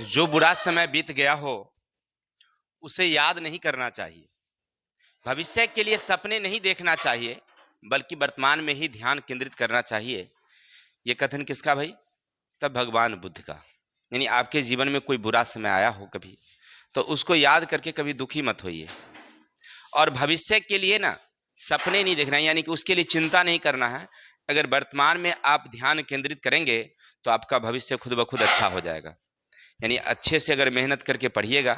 जो बुरा समय बीत गया हो उसे याद नहीं करना चाहिए। भविष्य के लिए सपने नहीं देखना चाहिए, बल्कि वर्तमान में ही ध्यान केंद्रित करना चाहिए। ये कथन किसका भाई? तब भगवान बुद्ध का। यानी आपके जीवन में कोई बुरा समय आया हो कभी, तो उसको याद करके कभी दुखी मत होइए। और भविष्य के लिए ना सपने नहीं देखना है, यानी कि उसके लिए चिंता नहीं करना है। अगर वर्तमान में आप ध्यान केंद्रित करेंगे तो आपका भविष्य खुद ब खुद अच्छा हो जाएगा। यानी अच्छे से अगर मेहनत करके पढ़िएगा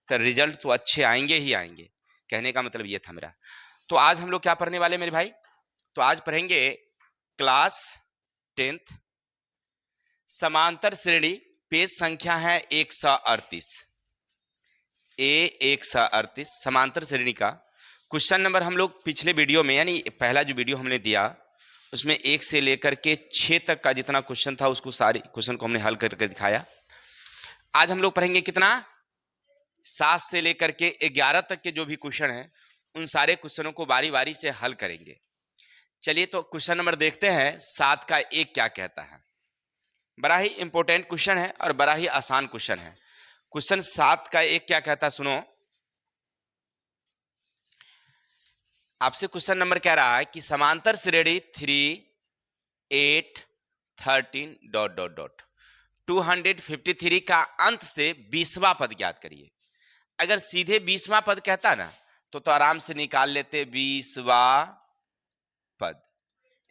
तो रिजल्ट तो अच्छे आएंगे ही आएंगे। कहने का मतलब ये था मेरा। तो आज हम लोग क्या पढ़ने वाले मेरे भाई? तो आज पढ़ेंगे क्लास 10th समांतर श्रेणी, पेज संख्या है 138। A138 समांतर श्रेणी का क्वेश्चन नंबर हम लोग पिछले वीडियो में, यानी पहला जो वीडियो हमने दिया उसमें 1 से लेकर के 6 तक का जितना क्वेश्चन था उसको सारी क्वेश्चन को हमने हल करके दिखाया। आज हम लोग पढ़ेंगे कितना? 7 से लेकर के 11 तक के जो भी क्वेश्चन हैं उन सारे क्वेश्चनों को बारी बारी से हल करेंगे। चलिए तो क्वेश्चन नंबर देखते हैं। 7 का 1 क्या कहता है? बड़ा ही इंपॉर्टेंट क्वेश्चन है और बड़ा ही आसान क्वेश्चन है। क्वेश्चन 7 का 1 क्या कहता है सुनो। आपसे क्वेश्चन नंबर कह रहा है कि समांतर श्रेणी 3 8 13 ... 253 का अंत से 20वां पद ज्ञात करिए। अगर सीधे 20वां पद कहता ना तो आराम से निकाल लेते 20वां पद।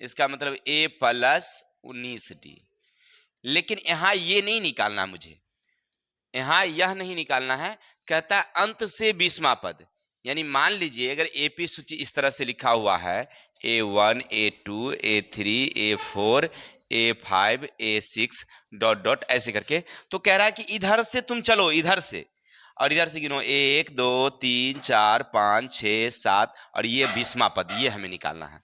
इसका मतलब a + 19d। लेकिन यहां ये नहीं निकालना, मुझे यहां यह नहीं निकालना है। कहता अंत से 20वां पद। यानी मान लीजिए अगर एपी सूची इस तरह से लिखा हुआ है A1 A2 A3 A4 A5 A6 ... ऐसे करके, तो कह रहा है कि इधर से तुम चलो, इधर से, और इधर से गिनो 1 2 3 4 5 6 7 और ये 20वां पद, ये हमें निकालना है।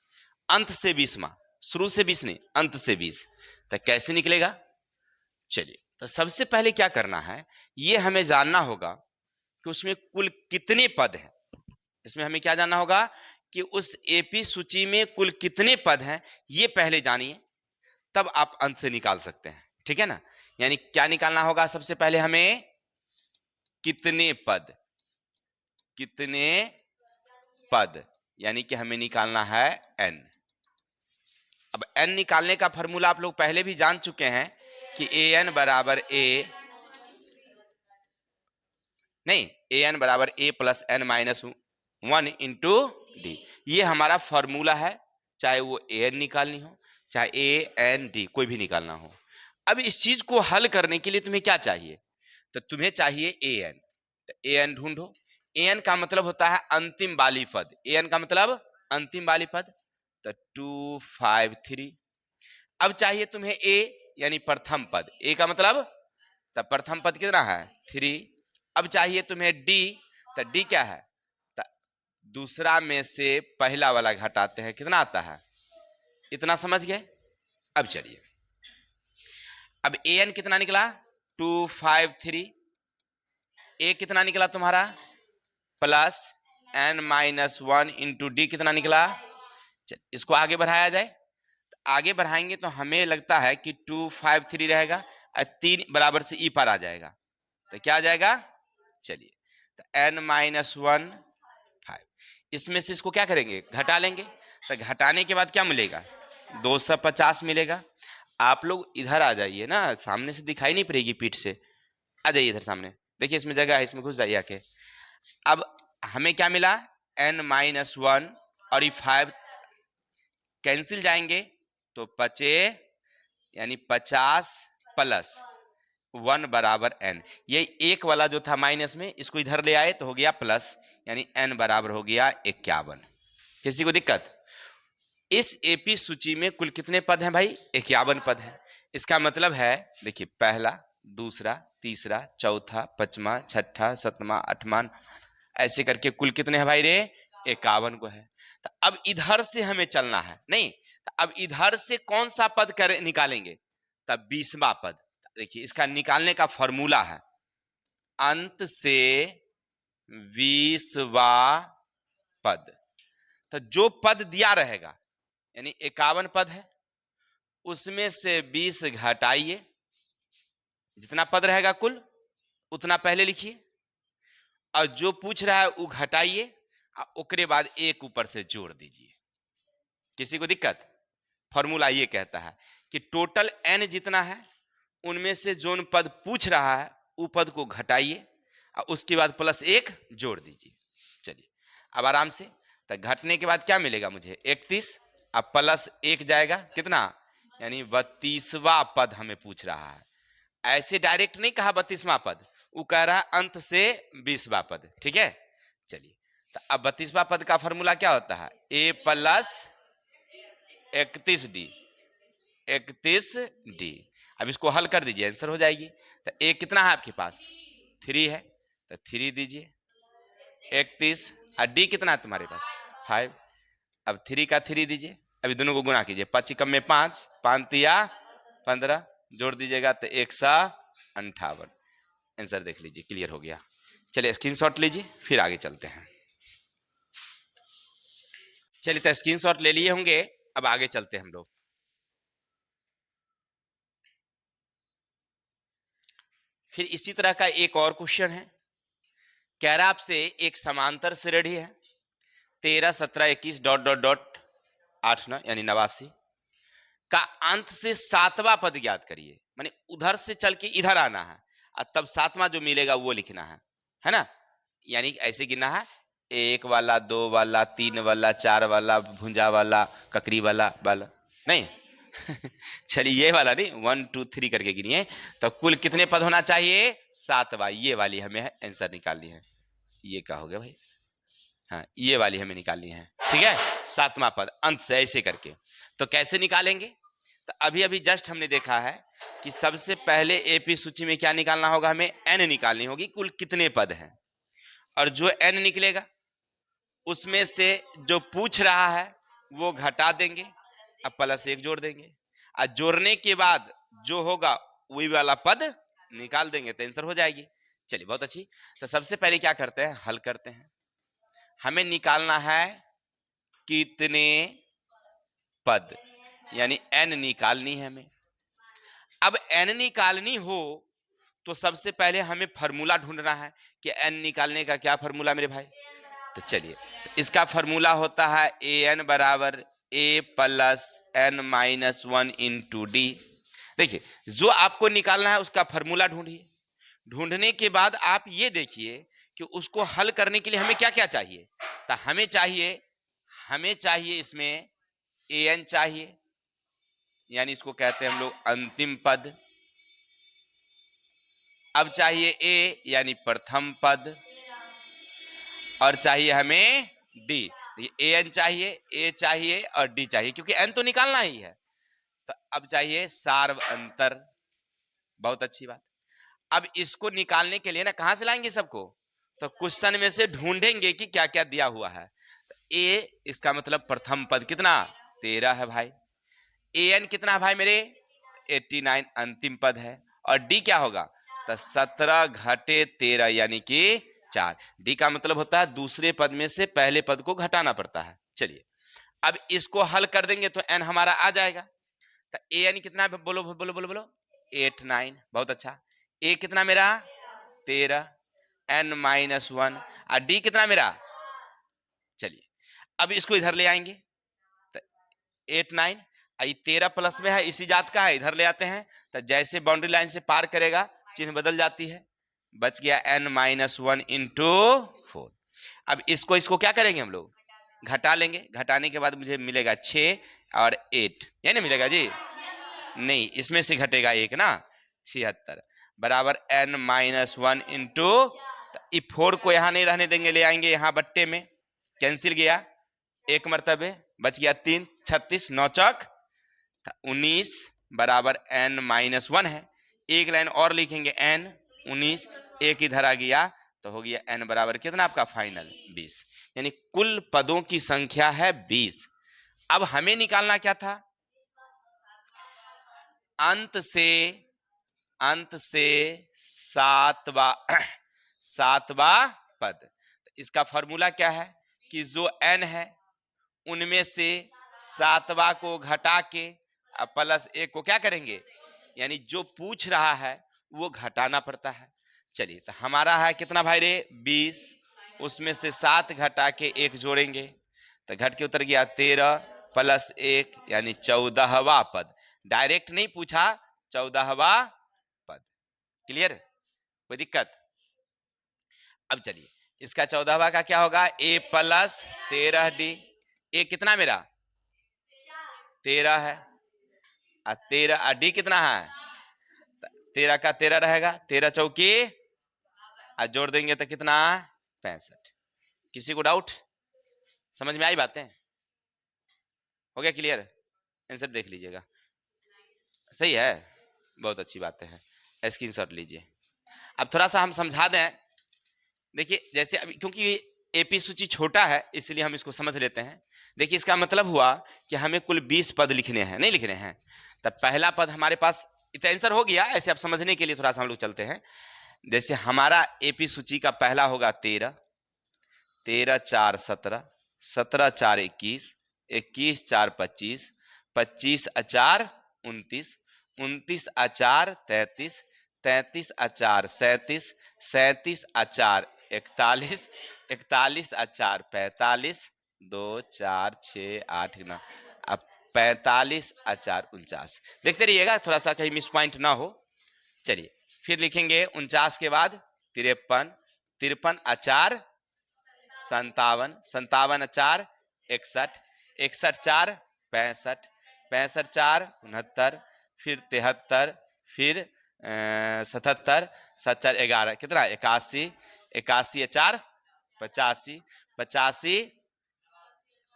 अंत से 20वां, शुरू से 20 नहीं, अंत से 20। तो कैसे निकलेगा? चलिए तो सबसे पहले क्या करना है, ये हमें जानना होगा कि उसमें कुल कितने पद हैं। इसमें हमें क्या जानना होगा कि उस एपी सूची में कुल कितने पद हैं, ये पहले जानिए, तब आप अंत से निकाल सकते हैं। ठीक है ना? यानी क्या निकालना होगा? सबसे पहले हमें कितने पद, कितने पद, यानी कि हमें निकालना है n। अब n निकालने का फॉर्मूला आप लोग पहले भी जान चुके हैं कि an बराबर a + n-1 इंटू डी। ये हमारा फॉर्मूला है, चाहे वो an निकालनी हो चाहे a-n-d कोई भी निकालना हो। अब इस चीज को हल करने के लिए तुम्हें क्या चाहिए? तो तुम्हें चाहिए an। तो an ढूंढो। an का मतलब होता है अंतिम वाली पद। an का मतलब अंतिम वाली पद। तो 253। अब चाहिए तुम्हें a यानी प्रथम पद। a का मतलब, तब प्रथम पद कितना है? 3। अब चाहिए तुम्हें d। तो d क्या है? तो दूसरा में से पहला वाला घटाते हैं, कितना आता है? इतना समझ गए? अब चलिए, अब an कितना निकला? 253। a कितना निकला तुम्हारा? प्लस n-1 इंटू डी कितना निकला? इसको आगे बढ़ाया जाए। तो आगे बढ़ाएंगे तो हमें लगता है कि 253 रहेगा और 3 बराबर से ई पर आ जाएगा। तो क्या आ जाएगा? चलिए, तो n-1 5। इसमें से इसको क्या करेंगे? घटा लेंगे। तो घटाने के बाद क्या मिलेगा? 250 मिलेगा। आप लोग इधर आ जाइए ना, सामने से दिखाई नहीं पड़ेगी, पीठ से आ जाइए इधर सामने। देखिए इसमें जगह है, इसमें घुस जाइए आके। अब हमें क्या मिला? n-1 और ये 5 कैंसिल जाएंगे तो बचे, यानी 50 + 1 बराबर n। ये एक वाला जो था माइनस में, इसको इधर ले आए तो हो गया प्लस, यानी n बराबर हो गया 51। किसी को दिक्कत? इस एपी सूची में कुल कितने पद हैं भाई? 51 पद हैं। इसका मतलब है, देखिए पहला, दूसरा, तीसरा, चौथा, पांचवा, छठा, सातवां, आठवां, ऐसे करके कुल कितने हैं भाई रे? 51 को है। तो अब इधर से हमें चलना है, नहीं तो अब इधर से कौन सा पद कर निकालेंगे? तब 20वां पद। देखिए इसका निकालने का फॉर्मूला है अंत से 20वां पद। तो जो पद दिया रहेगा, यानी 51 पद है, उसमें से 20 घटाइए, जितना पद रहेगा कुल उतना पहले लिखिए, और जो पूछ रहा है वो घटाइए, और ओकरे बाद एक ऊपर से जोड़ दीजिए। किसी को दिक्कत? फॉर्मूला ये कहता है कि टोटल n जितना है उनमें से जो पद पूछ रहा है वो पद को घटाइए और उसके बाद प्लस एक जोड़ दीजिए। चलिए अब आराम से, तो घटने के बाद क्या मिलेगा मुझे? 31, अब प्लस एक जाएगा कितना, यानी 32वां पद हमें पूछ रहा है। ऐसे डायरेक्ट नहीं कहा 32वां पद, वो कह रहा है अंत से 20वां पद। ठीक है, चलिए तो अब 32वां पद का फॉर्मूला क्या होता है? a plus 31d, 31d। अब इसको हल कर दीजिए, आंसर हो जाएगी। तो a कितना है आपके पास? 3 है, तो 3 दीजिए 31, और d कितना है तुम्हारे पास? 5। अब 3 का 3 दीजिए, अभी दोनों को गुणा कीजिए, 5 कम में 5, 5 तिया 15, जोड़ दीजिएगा तो 158। आंसर देख लीजिए, क्लियर हो गया। चलिए स्क्रीनशॉट लीजिए, फिर आगे चलते हैं। चलिए तो स्क्रीनशॉट ले लिए होंगे, अब आगे चलते हैं हम लोग। फिर इसी तरह का एक और क्वेश्चन है, कह रहा आपसे एक समांतर श्रेणी है 13, 17, 21 डॉट डॉट डॉट 8, 9 यानी 89 का अंत से 7वां पद ज्ञात करिए। माने उधर से चल के इधर आना है और तब 7वां जो मिलेगा वो लिखना है ना? यानी ऐसे गिनना है, 1 वाला, 2 वाला, 3 वाला, 4 वाला, भुंजा वाला, ककरी वाला नहीं चलिए ये वाला नहीं, 1 2 3 करके गिनिए। तो कुल कितने पद होना चाहिए? 7वां। ये वाली हमें आंसर निकालनी है। ये क्या हो गया भाई? हाँ, ये वाली हमें निकालनी है। ठीक है, 7वां पद अंत से ऐसे करके। तो कैसे निकालेंगे? तो अभी अभी जस्ट हमने देखा है कि सबसे पहले एपी सूची में क्या निकालना होगा? हमें n निकालनी होगी, कुल कितने पद हैं। और जो n निकलेगा उसमें से जो पूछ रहा है वो घटा देंगे, अब प्लस एक जोड़ देंगे, और जोड़ने के बाद जो होगा वही वाला पद निकाल देंगे, तो आंसर हो जाएगी। चलिए बहुत अच्छी। तो सबसे पहले क्या करते हैं? हल करते हैं। हमें निकालना है कितने पद, यानी n निकालनी है हमें। अब n निकालनी हो तो सबसे पहले हमें फार्मूला ढूंढना है कि n निकालने का क्या फार्मूला मेरे भाई। तो चलिए, तो इसका फार्मूला होता है an बराबर a plus n minus 1 into D. देखिए, जो आपको निकालना है उसका फार्मूला ढूंढिए। ढूंढने के बाद आप ये देखिए कि उसको हल करने के लिए हमें क्या क्या चाहिए। तो हमें चाहिए इसमें an चाहिए, यानी इसको कहते हैं हम लोग अंतिम पद। अब चाहिए a यानी प्रथम पद, और चाहिए हमें d। an चाहिए, a चाहिए और d चाहिए, क्योंकि n तो निकालना ही है। तो अब चाहिए सार्व अंतर। बहुत अच्छी बात। अब इसको निकालने के लिए ना कहां से लाएंगे सबको? तो क्वेश्चन में से ढूंढेंगे कि क्या क्या दिया हुआ है। तो a इसका मतलब प्रथम पद कितना? 13 है भाई। an कितना है भाई मेरे? 89 अंतिम पद है। और d क्या होगा? तो 17 घटे 13 यानी कि 4। d का मतलब होता है दूसरे पद में से पहले पद को घटाना पड़ता है। चलिए अब इसको हल कर देंगे तो n हमारा आ जाएगा। तो an कितना है? बोलो बोलो बोलो बोलो। 8 9। बहुत अच्छा। a कितना मेरा? 13, n माइनस 1, और d कितना मेरा? चलिए अब इसको इधर ले आएंगे, तो 8 9, 13 प्लस में है, इसी जात का है, इधर ले आते हैं। तो जैसे बाउंड्री लाइन से पार करेगा चिन्ह बदल जाती है, बच गया n माइनस 1 इंटू 4। अब इसको क्या करेंगे हम लोग? घटा लेंगे। घटाने के बाद मुझे मिलेगा 6 और 8, ये नहीं मिलेगा जी? नहीं, इसमें से घटेगा एक ना, 76 बराबर n माइनस 1 इंटू 4 को यहाँ नहीं रहने देंगे, ले आएंगे यहाँ बट्टे में, कैंसिल गया एक मरतबे, बच गया 3, 36 9 चौक 19 बराबर n माइनस 1 है। एक लाइन और लिखेंगे n 19, एक इधर आ गया तो हो गया n बराबर कितना आपका फाइनल? 20। यानी कुल पदों की संख्या है 20। अब हमें निकालना क्या था? अंत से 7वां पद। तो इसका फॉर्मूला क्या है कि जो n है उनमें से 7वां को घटा के अब प्लस 1 को क्या करेंगे, यानी जो पूछ रहा है वो घटाना पड़ता है। चलिए तो हमारा है कितना भाई रे 20, उसमें से 7 घटा के 1 जोड़ेंगे तो घट के उतर गया 13 प्लस 1 यानी 14वां पद। डायरेक्ट नहीं पूछा, 14वां पद। क्लियर, कोई दिक्कत? अब चलिए इसका 14वां का क्या होगा, a प्लस 13d। ए कितना मेरा 13 है, 13 डी कितना है 13 का 13 रहेगा, 13 चौकी जोड़ देंगे तो कितना 65। किसी को डाउट? समझ में आई बातें? हो गया क्लियर? आंसर देख लीजिएगा, सही है, बहुत अच्छी बातें हैं, स्क्रीनशॉट लीजिए। अब थोड़ा सा हम समझा दें, देखिए जैसे अभी क्योंकि एपी सूची छोटा है इसलिए हम इसको समझ लेते हैं। देखिए इसका मतलब हुआ कि हमें कुल 20 पद लिखने हैं, नहीं लिखने हैं। तब पहला पद हमारे पास, इतना आंसर हो गया, ऐसे आप समझने के लिए थोड़ा सा हम लोग चलते हैं। जैसे हमारा एपी सूची का पहला होगा 13, 13 4 17, 17 4 21, 21 4 25, 25 4 29, 29 4 33, 33 4 37, 37 4 41, 41 4 45, 2 4 6 8 9, अब 45 4 49। देखते रहिएगा थोड़ा सा कहीं मिस पॉइंट ना हो। चलिए फिर लिखेंगे 49 के बाद 53, 53 4 57, 57 4 61, 61 4 65, 65 4 69, फिर 73, फिर 77, 77 11 कितना 81, 81 4 85, 85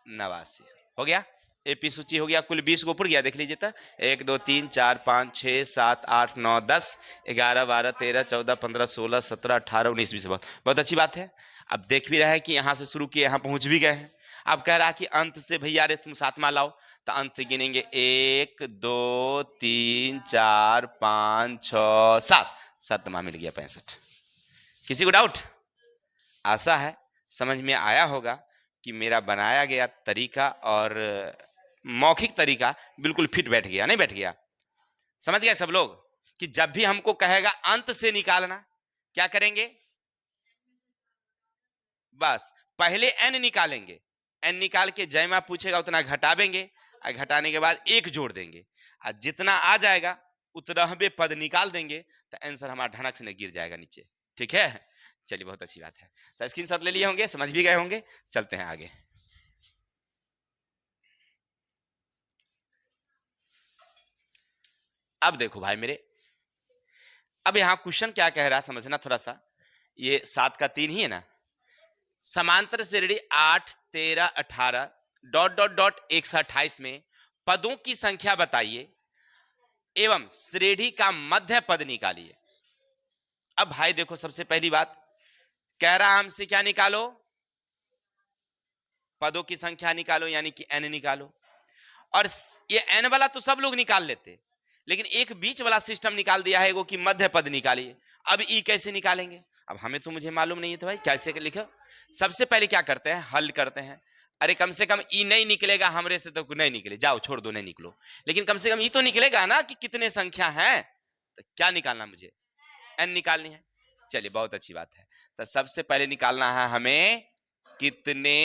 89। हो गया, एपी सूची हो गया, कुल 20 को ऊपर गया, देख लीजिए तो 1 2 3 4 5 6 7 8 9 10 11 12 13 14 15 16 17 18 19 20। बहुत अच्छी बात है। अब देख भी रहे हैं कि यहाँ से शुरू किए यहाँ पहुंच भी गए हैं। अब कह रहा कि अंत से भैया रे तुम सातवां लाओ, तो अंत से गिनेंगे 1 2 3 4 5 6 7, सातवां मिल गया 65। किसी को डाउट? आशा है समझ में आया होगा कि मेरा बनाया गया तरीका और मौखिक तरीका बिल्कुल फिट बैठ गया, नहीं बैठ गया? समझ गए सब लोग कि जब भी हमको कहेगा अंत से निकालना, क्या करेंगे? बस पहले n निकालेंगे, n निकाल के जयमा पूछेगा उतना घटावेंगे, और घटाने के बाद 1 जोड़ देंगे, और जितना आ जाएगा उतना हमें पद निकाल देंगे, तो आंसर हमारा ढनक से गिर जाएगा नीचे। ठीक है, चलिए बहुत अच्छी बात है। तो स्क्रीनशॉट ले लिए होंगे, समझ भी गए होंगे। चलते हैं आगे। अब देखो भाई मेरे, अब यहाँ क्वेश्चन क्या कह रहा है समझना थोड़ा सा। ये 7 का 3 ही है ना, समांतर श्रेणी 8 13 18 डॉट डॉट डॉट 128 में पदों की संख्या बताइए एवं श्रेणी का मध्य पद निकालिए। अब भाई देखो, सबसे पहली बात कह रहा हमसे क्या निकालो, पदों की संख्या निकालो, यानी कि n निकालो। और ये n वाला तो सब लोग निकाल लेते, लेकिन एक बीच वाला सिस्टम निकाल दिया है वो कि मध्य पद निकालिए। अब ई कैसे निकालेंगे? अब हमें तो मुझे मालूम नहीं है, तो भाई कैसे लिखो? सबसे पहले क्या करते हैं, हल करते हैं। अरे कम से कम ई नहीं निकलेगा हमरे से तो नहीं निकले, जाओ छोड़ दो, नहीं निकलो, लेकिन कम से कम ई तो निकलेगा ना कि कितने संख्या है। तो क्या निकालना, मुझे n निकालनी है। चलिए बहुत अच्छी बात है। तो सबसे पहले निकालना है हमें कितने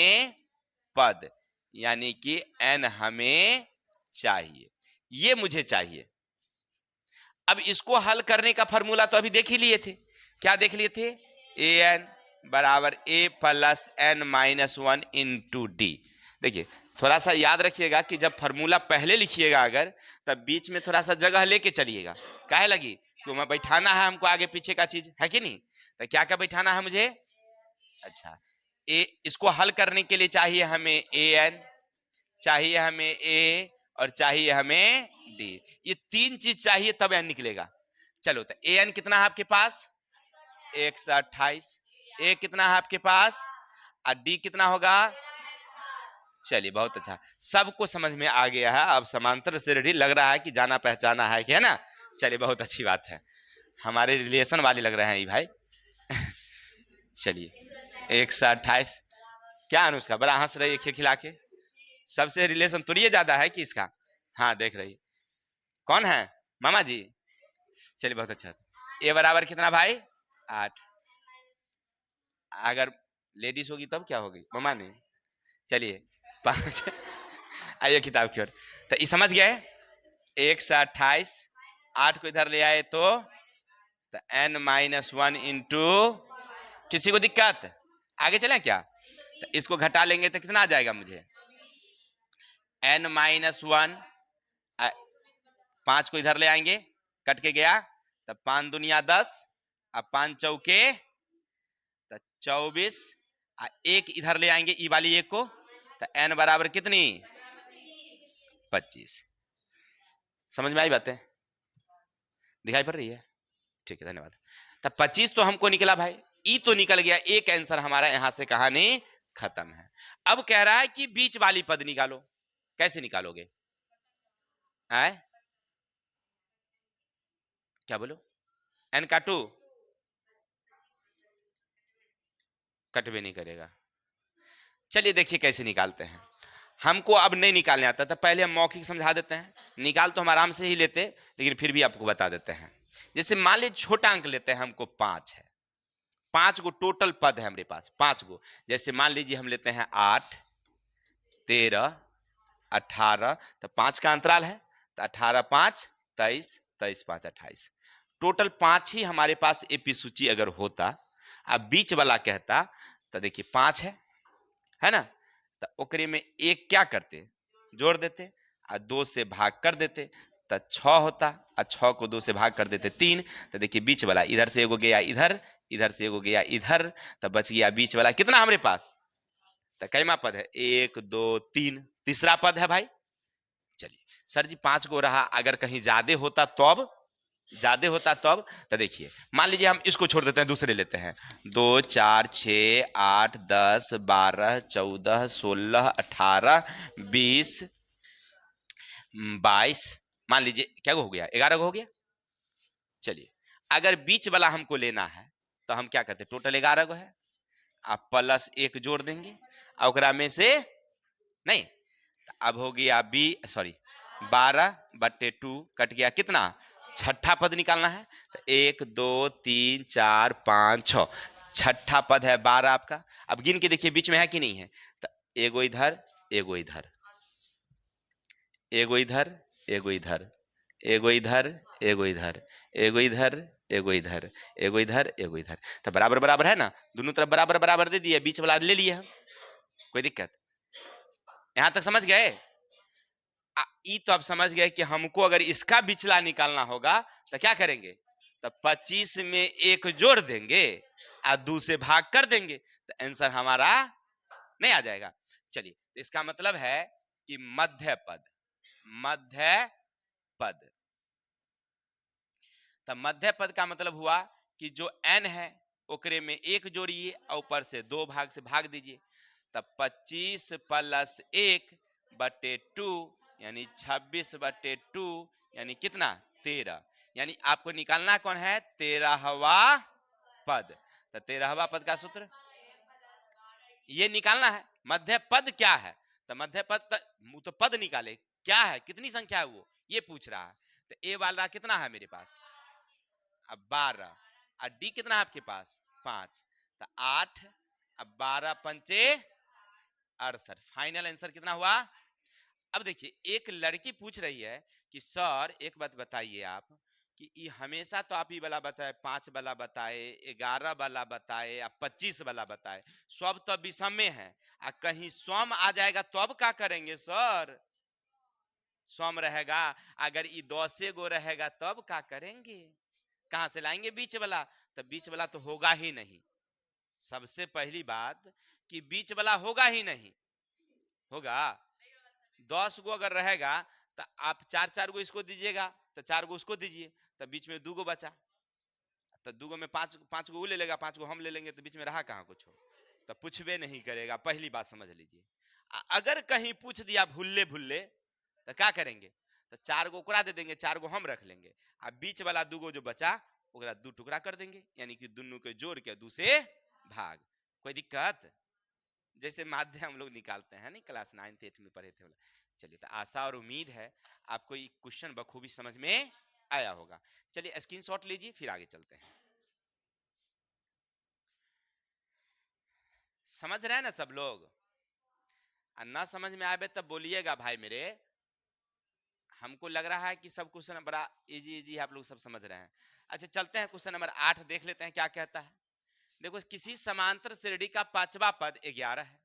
पद, यानी कि n हमें चाहिए, ये मुझे चाहिए। अब इसको हल करने का फॉर्मूला तो अभी देख ही लिए थे। क्या देख लिए थे? an बराबर a plus n minus 1 into D. देखिए थोड़ा सा याद रखिएगा कि जब फॉर्मूला पहले लिखिएगा अगर, तब बीच में थोड़ा सा जगह लेके चलिएगा। काहे लगी? क्यों मैं बैठाना है हमको आगे पीछे का चीज है कि नहीं, तो क्या क्या बैठाना है मुझे? अच्छा, ए इसको हल करने के लिए चाहिए हमें an, चाहिए हमें a, और चाहिए हमें d। ये 3 चीज चाहिए तब n निकलेगा। चलो तो an कितना है आपके पास? 128। a कितना है आपके पास? और d कितना होगा? चलिए बहुत अच्छा, सबको समझ में आ गया है। अब समांतर श्रेणी लग रहा है कि जाना पहचाना है, कि है ना? चलिए बहुत अच्छी बात है, हमारे रिलेशन वाले लग रहे हैं ये भाई। चलिए 128, क्या अनुष्का बड़ा हंस रही है खिलखिला के? सबसे रिलेशन तो ये ज्यादा है कि इसका? हाँ देख रही, कौन है? मामा जी। चलिए बहुत अच्छा। ए बराबर कितना भाई? 8, अगर लेडीज होगी तब क्या होगी मम्मा ने, चलिए 5 आइए किताब की ओर। तो ये समझ गए, 1 से 28, 8 को इधर ले आए तो n-1 इंटू, किसी को दिक्कत आगे चले क्या, तो इसको घटा लेंगे तो कितना आ जाएगा मुझे, n-1, 5 को इधर ले आएंगे, कट के गया, तब 5 दुनिया 10, अब 5 चौके 24, एक इधर ले आएंगे ई वाली एक को, तो n बराबर कितनी 25। समझ में आई बातें, दिखाई पड़ रही है, ठीक है धन्यवाद। तब 25 तो हमको निकला भाई, ई तो निकल गया, एक आंसर हमारा यहां से कहानी खत्म है। अब कह रहा है कि बीच वाली पद निकालो, कैसे निकालोगे, आए क्या बोलो, n का 2 कट भी नहीं करेगा। चलिए देखिए कैसे निकालते हैं, हमको अब नहीं निकालने आता था, पहले हम मौखिक समझा देते हैं, निकाल तो हम आराम से ही लेते, लेकिन फिर भी आपको बता देते हैं। जैसे मान लीजिए छोटा अंक लेते हैं, हमको 5 है, 5 गो टोटल पद है हमारे पास, 5 गो। जैसे मान लीजिए हम लेते हैं 8, 13, 18, तो 5 का अंतराल है, तो 18 5 23, 23 5 28, टोटल 5 ही हमारे पास एपी सूची अगर होता, अब बीच वाला कहता, तो देखिए 5 है ना, तो ओकरे में एक क्या करते, जोड़ देते, और 2 से भाग कर देते, तो 6 होता, और 6 को 2 से भाग कर देते 3, तो देखिए बीच वाला इधर से एगो गया इधर, इधर से एगो गया इधर, तो बच गया बीच वाला कितना हमारे पास, तो कैमा पद है 1 2 3, तीसरा पद है भाई। चलिए सर जी 5 को रहा, अगर कहीं ज्यादा होता तब, ज्यादा होता तब, तो देखिए मान लीजिए हम इसको छोड़ देते हैं, दूसरे लेते हैं, 2 4 6 8 10 12 14 16 18 20 22, मान लीजिए क्या हो गया 11 हो गया। चलिए अगर बीच वाला हमको लेना है तो हम क्या करते, टोटल 11 गो है, आप प्लस 1 जोड़ देंगे, और में से नहीं, अब हो गया 12/2 कट गया कितना, छठा पद निकालना है, तो 1 2 3 4 5 6, छठा पद है 12 आपका। अब गिन के देखिए बीच में है कि नहीं है, तो एगो इधर एगो इधर, एगो इधर एगो इधर, एगो इधर एगो इधर, एगो इधर एगो इधर, एगो इधर एगो इधर, तो बराबर बराबर है ना, दोनों तरफ बराबर बराबर दे दिया, बीच वाला ले लिया, कोई दिक्कत, यहां तक समझ गए। ई तो आप समझ गए कि हमको अगर इसका बिचला निकालना होगा तो क्या करेंगे, तो 25 में 1 जोड़ देंगे और 2 से भाग कर देंगे, तो आंसर हमारा नहीं आ जाएगा। चलिए तो इसका मतलब है कि मध्य पद, मध्य पद, तो मध्य पद का मतलब हुआ कि जो n है ओकरे में 1 जोड़िए और ऊपर से 2 भाग से भाग दीजिए, तब 25 + 1/2 यानी 26/2 यानी कितना 13, यानी आपको निकालना कौन है 13वां पद, तो 13वां पद का सूत्र ये निकालना है। मध्य पद क्या है, तो मध्य पद तो पद निकाले, क्या है कितनी संख्या है वो ये पूछ रहा है, तो ए वाला कितना है मेरे पास अब 12, और डी कितना है आपके पास 5, तो 8, अब 12 पंचे 68, फाइनल आंसर कितना हुआ। अब देखिए एक लड़की पूछ रही है कि सर एक बात बताइए आप कि ये हमेशा तो आप ही वाला बताए, 5 वाला बताए, 11 वाला बताए या 25 वाला बताए, सब तो विषम में है, कहीं सम आ जाएगा तो अब क्या करेंगे सर, सम रहेगा, अगर ये 10 गो रहेगा तब क्या करेंगे, कहां से लाएंगे बीच वाला, तो बीच वाला तो होगा ही नहीं, सबसे पहली बात कि बीच वाला होगा ही नहीं, होगा 10 गो अगर रहेगा तो आप 4 गो इसको दीजिएगा, तो 4 गो उसको दीजिए, तो बीच में 2 गो बचा, तो 2 गो में 5 गो वो ले लेगा, 5 गो हम ले लेंगे, तो बीच में रहा कहाँ कुछ हो, तो पूछबे नहीं करेगा, पहली बात समझ लीजिए। अगर कहीं पूछ दिया भुल्ले भुल्ले तो क्या करेंगे, तो 4 गो ओकरा दे देंगे, 4 गो हम रख लेंगे, अब बीच वाला 2 गो जो बचा ओकरा 2 टुकड़ा कर देंगे, यानी कि दोनों के जोड़ के 2 से भाग, कोई दिक्कत, जैसे माध्य हम लोग निकालते हैं नहीं क्लास 9th 8th में पढ़े थे वाला। चलिए तो आशा और उम्मीद है आपको ये क्वेश्चन बखूबी समझ में आया होगा। चलिए स्क्रीनशॉट लीजिए फिर आगे चलते हैं। समझ रहे हैं ना सब लोग? ना समझ में आवे तब बोलिएगा भाई मेरे। हमको लग रहा है कि सब क्वेश्चन बड़ा इजी इजी आप लोग सब समझ रहे हैं। अच्छा चलते हैं क्वेश्चन नंबर 8 देख लेते हैं क्या कहता है। देखो किसी समांतर श्रेणी का 5वां पद 11 है,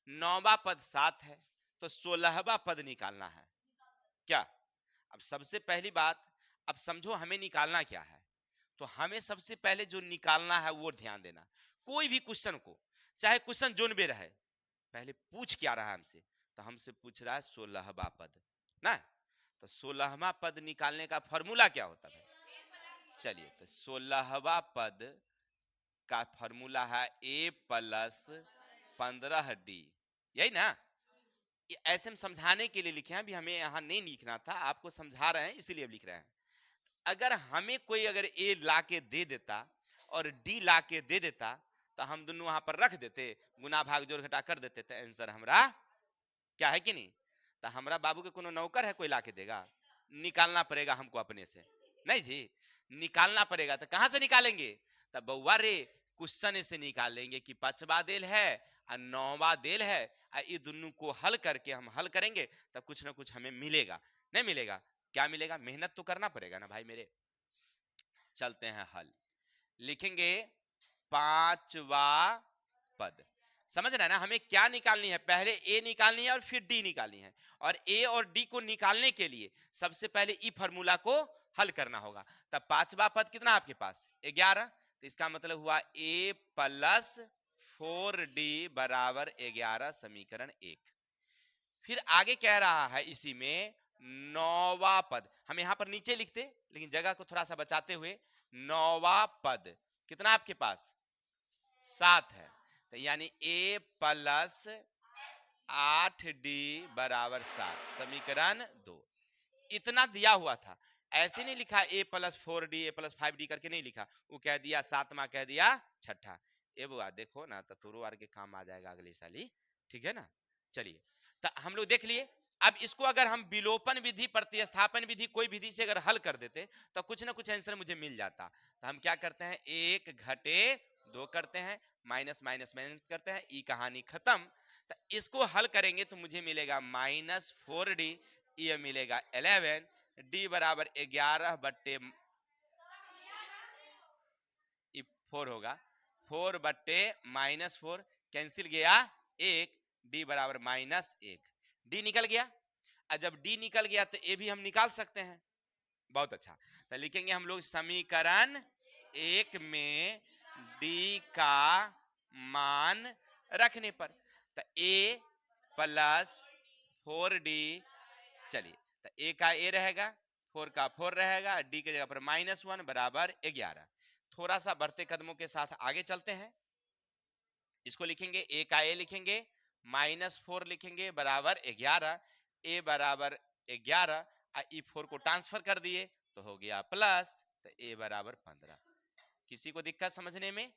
9वां पद 7 है, तो 16वां पद निकालना है। क्या? अब सबसे पहली बात, अब समझो हमें निकालना क्या है। तो हमें सबसे पहले जो निकालना है वो ध्यान देना। कोई भी क्वेश्चन को, चाहे क्वेश्चन जोन में रहे, पहले पूछ क्या रहा है हमसे, तो हमसे पूछ रहा है 16वां पद ना। तो 16वां पद निकालने का फॉर्मूला क्या होता है? चलिए, तो 16वां पद का फॉर्मूला है a+15d, यही ना। ये ऐसे हम समझाने के लिए लिखे हैं, अभी हमें यहाँ नहीं लिखना था, आपको समझा रहे हैं इसीलिए अब लिख रहे हैं। अगर हमें कोई अगर a ला के दे देता और d ला के दे देता, तो हम दोनों वहां पर रख देते, गुना भाग जोड़ घटा कर देते, तो आंसर हमरा क्या है कि नहीं। तो हमरा बाबू के कोनो नौकर है कोई ला के देगा? निकालना पड़ेगा हमको अपने से, नहीं जी, निकालना पड़ेगा। तो कहां से निकालेंगे? तब बउआ रे क्वेश्चन से निकालेंगे कि 5वां देल है और 9वां देल है, और ये दोनों को हल करके हम हल करेंगे तब कुछ ना कुछ हमें मिलेगा। नहीं मिलेगा? क्या मिलेगा? मेहनत तो करना पड़ेगा ना भाई मेरे। चलते हैं हल, लिखेंगे 5वां पद। समझ रहे हैं ना, हमें क्या निकालनी है? पहले ए निकालनी है और फिर डी निकालनी है। और ए और डी को निकालने के लिए सबसे पहले ई फार्मूला को हल करना होगा। तब 5वां पद कितना आपके पास? 11। तो इसका मतलब हुआ a+4d बराबर 11 समीकरण 1। फिर आगे कह रहा है इसी में 9वां पद, हम यहां पर नीचे लिखते लेकिन जगह को थोड़ा सा बचाते हुए, 9वां पद कितना आपके पास? 7 है। तो यानी a+8d बराबर 7 समीकरण 2। इतना दिया हुआ था, ऐसे नहीं लिखा a+4d a+5d करके नहीं लिखा, वो कह दिया 7वां, कह दिया 6ठा। ए बुआ देखो ना, तो तुरु आर के काम आ जाएगा अगले साली, ठीक है ना। चलिए, तो हम लोग देख लिए। अब इसको अगर हम विलोपन विधि, प्रतिस्थापन विधि, कोई विधि से अगर हल कर देते तो कुछ ना कुछ आंसर मुझे मिल जाता। तो हम क्या करते हैं, 1 घटे 2 करते हैं, माइनस माइनस माइनस करते हैं, ई कहानी खत्म। तो इसको हल करेंगे तो मुझे मिलेगा -4d, ये मिलेगा 11, डी बराबर 11 बट्टे 4 होगा, 4 बट्टे -4 कैंसिल गया 1, डी बराबर -1, डी निकल गया। और जब डी निकल गया तो ए भी हम निकाल सकते हैं। बहुत अच्छा, तो लिखेंगे हम लोग समीकरण 1 में डी का मान रखने पर, तो a+4d, चलिए, तो ए का ए रहेगा, 4 का 4 रहेगा, डी के जगह पर -1 बराबर 11। थोड़ा सा बढ़ते कदमों के साथ आगे चलते हैं। इसको लिखेंगे, ए का ए लिखेंगे, -4 लिखेंगे बराबर 11, ए बराबर 11, ई 4 को ट्रांसफर कर दिए तो हो गया प्लस, तो ए बराबर 15। किसी को दिक्कत समझने में?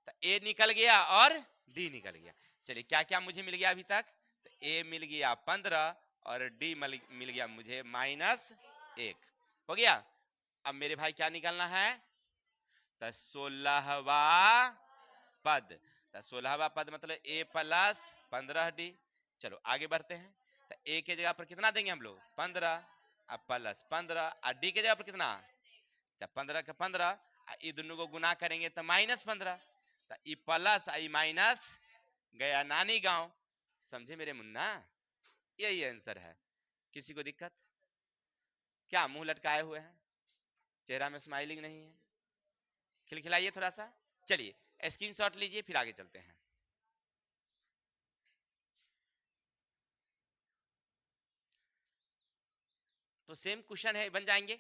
तो ए निकल गया और डी निकल गया। चलिए, क्या क्या मुझे मिल गया अभी तक? तो ए मिल गया 15 और डी मिल गया मुझे -1, हो गया। अब मेरे भाई क्या निकालना है? तो 16वां पद, तो 16वां पद मतलब a+15d। चलो आगे बढ़ते हैं। तो a के जगह पर कितना देंगे हम लोग? 15, अब +15, और डी के जगह पर कितना? तो 15 का 15, ये दोनों को गुना करेंगे तो -15, तो ई प्लस आई माइनस गया नानी गांव। समझे मेरे मुन्ना? यही आंसर है। किसी को दिक्कत? क्या मुंह लटकाए हुए हैं, चेहरा में स्माइलिंग नहीं है? खिलखिलाइए थोड़ा सा। चलिए स्क्रीनशॉट लीजिए, फिर आगे चलते हैं। तो सेम क्वेश्चन है, बन जाएंगे।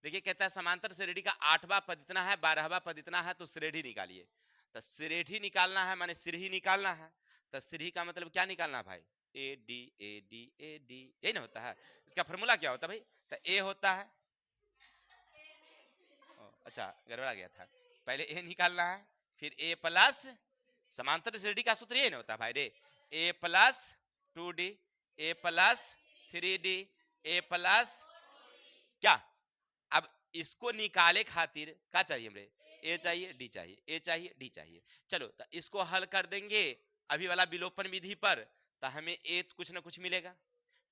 देखिए, कहता है समांतर श्रेणी का 8वां पद इतना है, 12वां पद इतना है, तो श्रेणी निकालिए। तो श्रेणी निकालना है माने श्रेणी निकालना है। तो श्रेणी का मतलब क्या निकालना है भाई? A D A D A D, यही ना होता है। इसका फॉर्मूला क्या होता है भाई? तो ए होता है, अच्छा गड़बड़ा गया था, पहले ए निकालना है, फिर ए प्लस, समांतर श्रेणी का सूत्र ये नहीं होता भाई रे, a+2d, a+3d, a+ क्या। अब इसको निकाले खातिर क्या चाहिए हमरे? ए चाहिए, डी चाहिए, ए चाहिए, डी चाहिए। चलो तो इसको हल कर देंगे अभी वाला विलोपन विधि पर, तो हमें ए कुछ ना कुछ मिलेगा,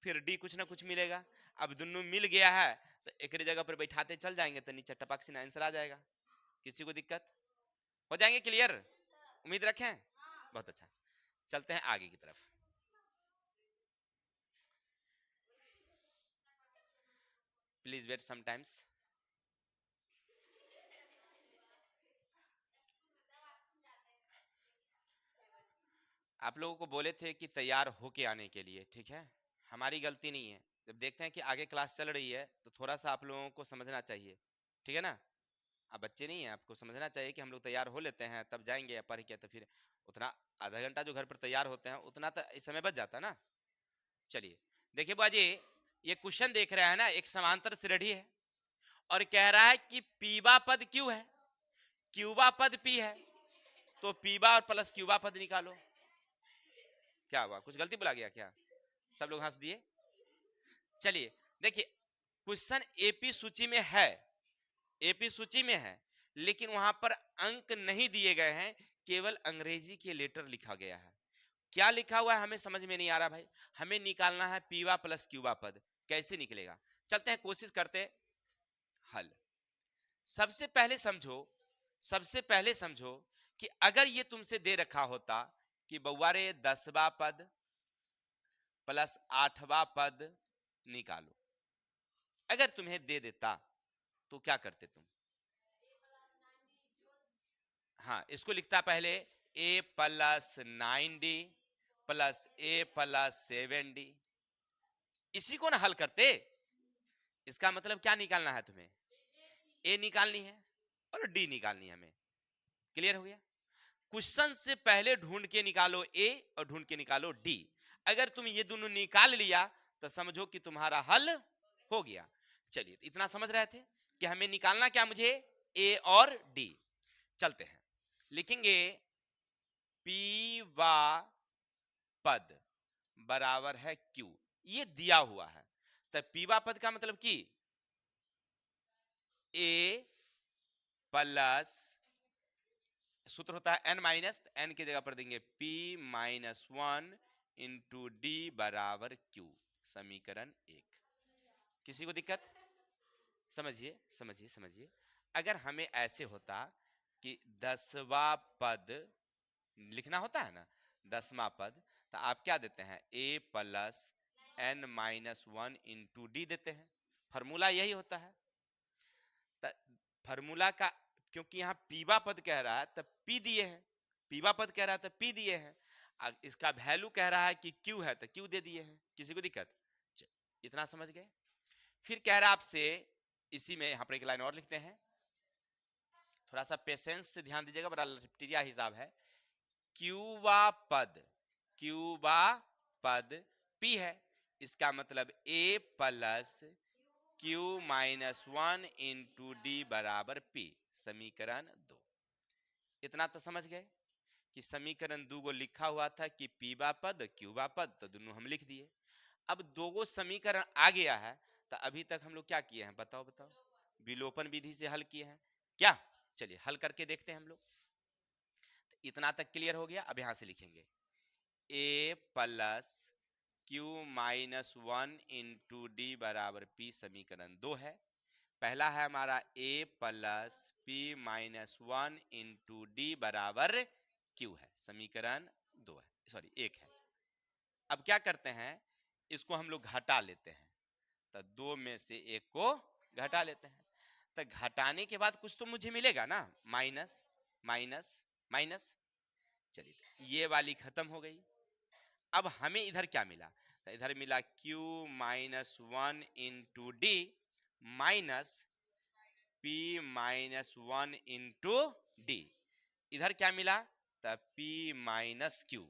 फिर डी कुछ ना कुछ मिलेगा। अब दोनों मिल गया है तो एक जगह पर बैठाते चल जाएंगे तो नीचे टपक से आंसर आ जाएगा। किसी को दिक्कत हो जाएंगे? क्लियर? उम्मीद रखें। बहुत अच्छा, चलते हैं आगे की तरफ। Please wait some times. आप लोगों को बोले थे कि तैयार होके आने के लिए, ठीक है, हमारी गलती नहीं है। जब देखते हैं कि आगे क्लास चल रही है तो थोड़ा सा आप लोगों को समझना चाहिए, ठीक है ना। आप बच्चे नहीं हैं, आपको समझना चाहिए कि हम लोग तैयार हो लेते हैं तब जाएंगे या पढ़ के, तो फिर उतना आधा घंटा जो घर पर तैयार होते हैं उतना तो इस समय बच जाता है ना। चलिए देखिए बाजी, ये क्वेश्चन देख रहे हैं ना, एक समांतर श्रेणी है और कह रहा है कि पीवा पद क्यू है, क्यूबा पद पी है, तो पीवा और प्लस क्यूबा पद निकालो। क्या हुआ, कुछ गलती बुला गया क्या? सब लोग हंस दिए। चलिए देखिए, क्वेश्चन एपी सूची में है, एपी सूची में है, लेकिन वहां पर अंक नहीं दिए गए हैं, केवल अंग्रेजी के लेटर लिखा गया है। क्या लिखा हुआ है हमें समझ में नहीं आ रहा भाई। हमें निकालना है पीवा प्लस क्यूबा पद, कैसे निकलेगा? चलते हैं कोशिश करते हैं हल। सबसे पहले समझो, सबसे पहले समझो कि अगर ये तुमसे दे रखा होता कि बउआ रे 10वां पद प्लस 8वां पद निकालो, अगर तुम्हें दे देता तो क्या करते तुम? हाँ, इसको लिखता पहले ए प्लस 9d प्लस ए प्लस 7d, इसी को ना हल करते। इसका मतलब क्या निकालना है तुम्हें? ए निकालनी है और डी निकालनी है हमें। क्लियर हो गया? क्वेश्चन से पहले ढूंढ के निकालो ए और ढूंढ के निकालो डी। अगर तुम ये दोनों निकाल लिया तो समझो कि तुम्हारा हल हो गया। चलिए इतना समझ रहे थे कि हमें निकालना क्या, मुझे ए और डी। चलते हैं, लिखेंगे पी वा पद बराबर है क्यू, ये दिया हुआ है। तो पीवा पद का मतलब कि ए प्लस, सूत्र होता है एन माइनस, एन की जगह पर देंगे पी माइनस 1 इंटू डी बराबर क्यू, समीकरण 1। किसी को दिक्कत? समझिए समझिए समझिए। अगर हमें ऐसे होता कि 10वां पद लिखना होता है ना, 10वां पद, तो आप क्या देते हैं? A plus N minus 1 into D देते हैं। फॉर्मूला यही होता है। फॉर्मूला का, क्योंकि यहाँ पीवा पद कह रहा है तब पी दिए हैं, पीवा पद कह रहा है तब पी दिए हैं। इसका वैल्यू कह रहा है कि क्यू है तो क्यू दे दिए हैं। किसी को दिक्कत? इतना समझ गए? फिर कह रहा है आपसे, इसी में यहाँ पर एक लाइन और लिखते हैं, थोड़ा सा पेशेंस से ध्यान दीजिएगा, बड़ा लटपटिया हिसाब है। क्यूबा पद, क्यूबा पद पी है, इसका मतलब A plus Q minus 1 into D बराबर पी, समीकरण 2। इतना तो समझ गए कि समीकरण 2 को लिखा हुआ था कि पीवा पद क्यूबा पद, तो दोनों हम लिख दिए। अब दो समीकरण आ गया है, तो अभी तक हम लोग क्या किए हैं बताओ बताओ? विलोपन विधि से हल किए हैं क्या? चलिए हल करके देखते हैं हम लोग। तो इतना तक क्लियर हो गया। अब यहां से लिखेंगे A plus Q minus 1 into D बराबर पी, समीकरण 2 है। पहला है हमारा a plus P minus 1 into D बराबर क्यू है, समीकरण 2 है, सॉरी 1 है। अब क्या करते हैं, इसको हम लोग घटा लेते हैं, तो 2 में से 1 को घटा लेते हैं। तो घटाने के बाद कुछ तो मुझे मिलेगा ना, माइनस माइनस माइनस। चलिए ये वाली खत्म हो गई। अब हमें इधर क्या मिला? तो इधर मिला q minus 1 into D minus p minus 1 into D. इधर क्या मिला? तो p माइनस क्यू।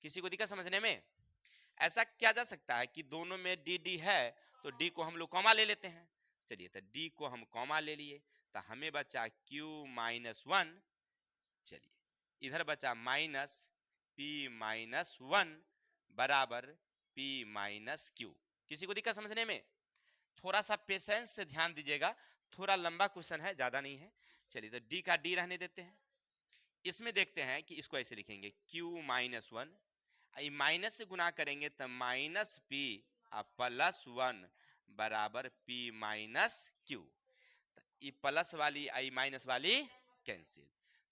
किसी को दिक्कत समझने में? ऐसा किया जा सकता है कि दोनों में डी डी है तो डी को हम लोग कॉमा ले लेते हैं। चलिए तो डी को हम कॉमा ले लिए, तो हमें बचा q माइनस 1। चलिए इधर बचा माइनस p माइनस 1 बराबर p माइनस क्यू। किसी को दिक्कत समझने में? थोड़ा सा पेशेंस से ध्यान दीजिएगा, थोड़ा लंबा क्वेश्चन है, ज्यादा नहीं है। चलिए तो डी का डी रहने देते हैं। इसमें देखते हैं कि इसको ऐसे लिखेंगे q माइनस वन, माइनस से गुना करेंगे तो माइनस पी प्लस वन बराबर p माइनस क्यू। ये प्लस वाली आई माइनस वाली कैंसिल।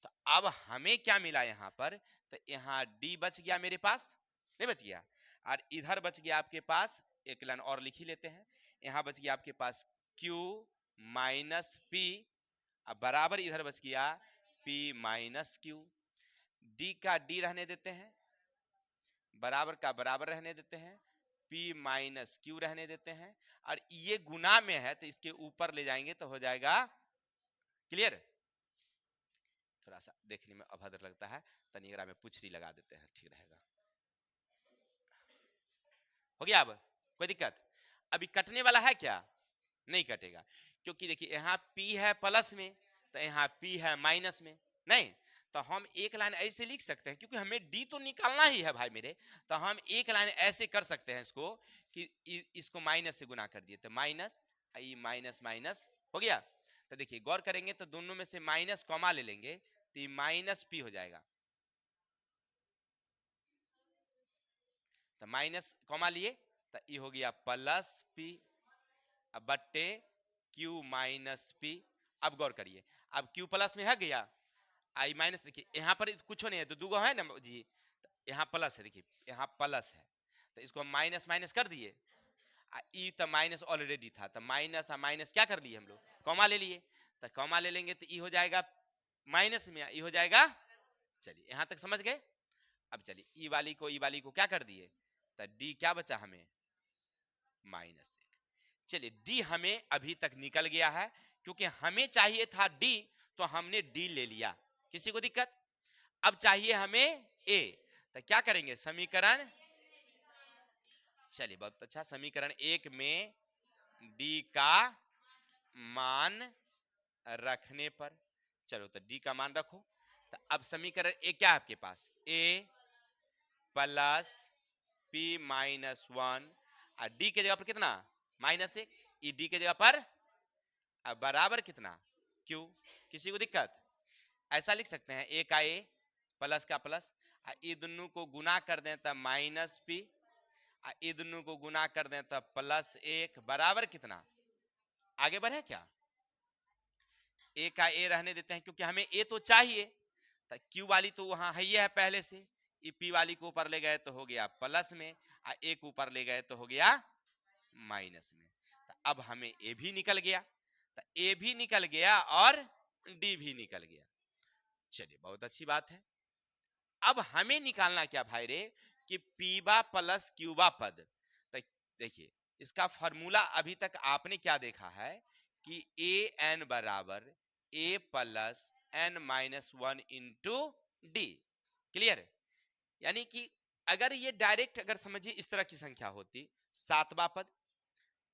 तो अब हमें क्या मिला यहाँ पर, तो यहाँ d बच गया मेरे पास, नहीं बच गया, और इधर बच गया आपके पास, एक लाइन और लिख ही लेते हैं, यहाँ बच गया आपके पास q माइनस पी, अब बराबर इधर बच गया p माइनस क्यू। d का d रहने देते हैं, बराबर का बराबर रहने देते हैं, p माइनस क्यू रहने देते हैं, और ये गुना में है तो इसके ऊपर ले जाएंगे तो हो जाएगा क्लियर। थोड़ा सा देखने में अभद्र लगता है, तनिगरा में पुछरी लगा देते हैं, ठीक रहेगा। हो गया, अब कोई दिक्कत? अभी कटने वाला है क्या? नहीं कटेगा, क्योंकि देखिए यहाँ p है प्लस में, तो यहाँ p है माइनस में, नहीं तो हम एक लाइन ऐसे लिख सकते हैं, क्योंकि हमें d तो निकालना ही है भाई मेरे, तो हम एक लाइन ऐसे कर सकते हैं इसको कि इसको माइनस से गुना कर दिए तो माइनस आई माइनस माइनस हो गया। तो देखिए गौर करेंगे तो दोनों में से माइनस कॉमा ले लेंगे तो ये माइनस पी हो जाएगा, तो माइनस कॉमा लिए तो ये हो गया प्लस पी बट्टे क्यू माइनस पी। अब गौर करिए, अब क्यू प्लस में है गया, आई माइनस, देखिए यहाँ पर कुछ नहीं है तो दूगो है ना जी, यहाँ प्लस है, देखिए यहाँ प्लस है तो इसको माइनस माइनस कर दिए, ई तो माइनस ऑलरेडी था तो माइनस माइनस क्या कर लिए हम लोग, कॉमा ले लिए, तो कॉमा ले लेंगे तो ई हो जाएगा माइनस में, ई हो जाएगा। चलिए यहाँ तक समझ गए। अब चलिए ई वाली को क्या कर दिए, तो डी क्या बचा हमें माइनस एक। चलिए डी हमें अभी तक निकल गया है, क्योंकि हमें चाहिए था डी तो हमने डी ले लिया, किसी को दिक्कत? अब चाहिए हमें ए, तो क्या करेंगे समीकरण, चलिए बहुत अच्छा, समीकरण एक में डी का मान रखने पर, चलो तो डी का मान रखो, तो अब समीकरण ए क्या है आपके पास, ए प्लस पी माइनस वन, और डी के जगह पर कितना माइनस एक, ई डी के जगह पर अब बराबर कितना क्यू, किसी को दिक्कत? ऐसा लिख सकते हैं ए का ए प्लस का प्लस, ये दोनों को गुना कर दें तो माइनस पी, ये दोनों को गुना कर दें तो प्लस एक बराबर कितना, आगे बढ़े क्या, ए का ए रहने देते हैं क्योंकि हमें ए तो चाहिए, तो क्यू वाली तो वहां है ही है पहले से, ई पी वाली को ऊपर ले गए तो हो गया प्लस में, ए को ऊपर ले गए तो हो गया माइनस में। तो अब हमें ए भी निकल गया, तो ए भी निकल गया और डी भी निकल गया। चलिए बहुत अच्छी बात है। अब हमें निकालना क्या भाई रे, कि पीबा प्लस क्यूबा पद। तो देखिए इसका फॉर्मूला अभी तक आपने क्या देखा है कि ए एन बराबर A plus N minus one into D, clear? यानी कि अगर ये डायरेक्ट अगर समझिए इस तरह की संख्या होती, सातवां पद,